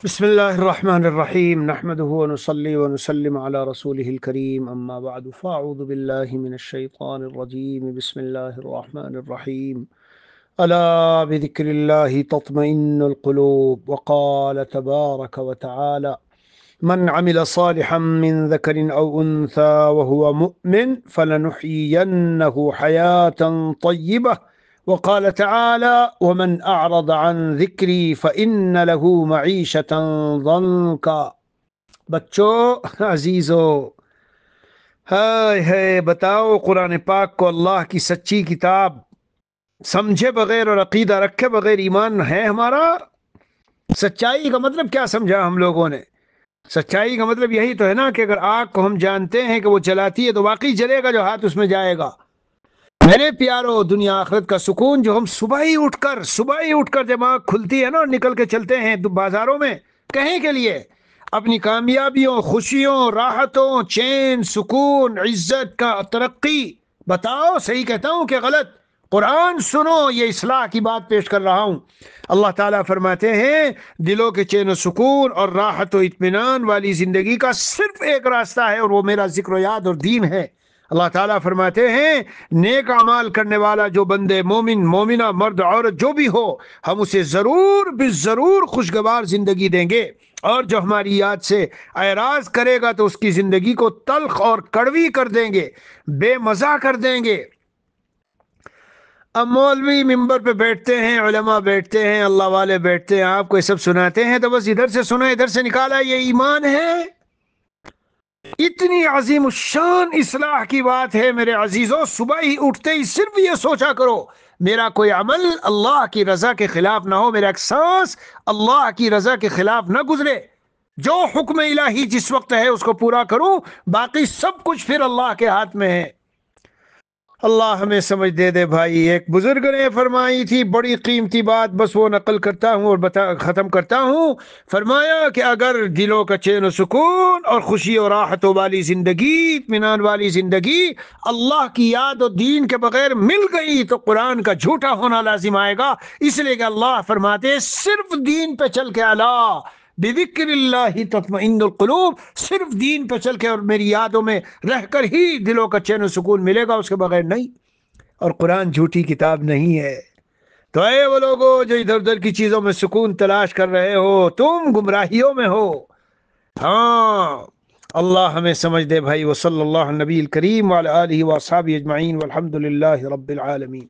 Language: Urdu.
بسم الله الرحمن الرحيم نحمده ونصلي ونسلم على رسوله الكريم أما بعد فأعوذ بالله من الشيطان الرجيم بسم الله الرحمن الرحيم ألا بذكر الله تطمئن القلوب وقال تبارك وتعالى من عمل صالحا من ذكر أو أنثى وهو مؤمن فلنحيينه حياة طيبة وقال تعالى ومن أعرض عن ذكري فإن له معيشة ضنكا۔ بچوں عزیزو، ہائے بتاؤ، قرآن پاک کو اللہ کی سچی کتاب سمجھے بغیر اور عقیدہ رکھے بغیر ایمان ہے ہمارا؟ سچائی کا مطلب کیا سمجھا ہم لوگوں نے؟ سچائی کا مطلب یہی تو ہے نا کہ اگر آگ کو ہم جانتے ہیں کہ وہ جلاتی ہے تو واقعی جلے گا جو ہاتھ اس میں جائے گا۔ میرے پیارو، دنیا آخرت کا سکون جو ہم صبح ہی اٹھ کر جب آنکھ کھلتی ہے نا اور نکل کے چلتے ہیں بازاروں میں، کہیں کے لیے؟ اپنی کامیابیوں، خوشیوں، راحتوں، چین، سکون، عزت کا ترقی۔ بتاؤ صحیح کہتا ہوں کہ غلط؟ قرآن سنو، یہ اصلاح کی بات پیش کر رہا ہوں۔ اللہ تعالیٰ فرماتے ہیں دلوں کے چین و سکون اور راحت و اطمینان والی زندگی کا صرف ایک راستہ ہے، اور وہ میرا ذکر و یاد اور دین ہے۔ اللہ تعالیٰ فرماتے ہیں نیک اعمال کرنے والا جو بندے، مومن، مومنہ، مرد، عورت جو بھی ہو، ہم اسے ضرور بالضرور خوشگوار زندگی دیں گے، اور جو ہماری یاد سے اعراض کرے گا تو اس کی زندگی کو تلخ اور کڑوی کر دیں گے، بے مزہ کر دیں گے۔ اب مولوی ممبر پہ بیٹھتے ہیں، علماء بیٹھتے ہیں، اللہ والے بیٹھتے ہیں، آپ کو یہ سب سناتے ہیں تو بس ادھر سے سنا ادھر سے نکالا، یہ ایمان ہے؟ اتنی عظیم الشان اصلاح کی بات ہے میرے عزیزوں۔ صبح ہی اٹھتے ہی صرف یہ سوچا کرو میرا کوئی عمل اللہ کی رضا کے خلاف نہ ہو، میرا ایک سانس اللہ کی رضا کے خلاف نہ گزرے۔ جو حکم الہی جس وقت ہے اس کو پورا کروں، باقی سب کچھ پھر اللہ کے ہاتھ میں ہے۔ اللہ ہمیں سمجھ دے دے بھائی۔ ایک بزرگ نے فرمائی تھی بڑی قیمتی بات، بس وہ نقل کرتا ہوں اور ختم کرتا ہوں۔ فرمایا کہ اگر دلوں کا چین و سکون اور خوشی اور راحتوں والی زندگی، اطمینان والی زندگی اللہ کی یاد و دین کے بغیر مل گئی تو قرآن کا جھوٹا ہونا لازم آئے گا۔ اس لیے کہ اللہ فرماتے ہیں صرف دین پہ چل کے، الا بذکر اللہ تطمئن القلوب، صرف دین پہ چل کے اور میری یادوں میں رہ کر ہی دلوں کا چین و سکون ملے گا، اس کے بغیر نہیں۔ اور قرآن جھوٹی کتاب نہیں ہے۔ تو اے وہ لوگوں جو ادھر ادھر کی چیزوں میں سکون تلاش کر رہے ہو، تم گمراہیوں میں ہو۔ ہاں، اللہ ہمیں سمجھ دے بھائی۔ وصلی اللہ علی نبی الکریم وعلی آلہ واصحابہ اجمعین والحمد للہ رب العالمین۔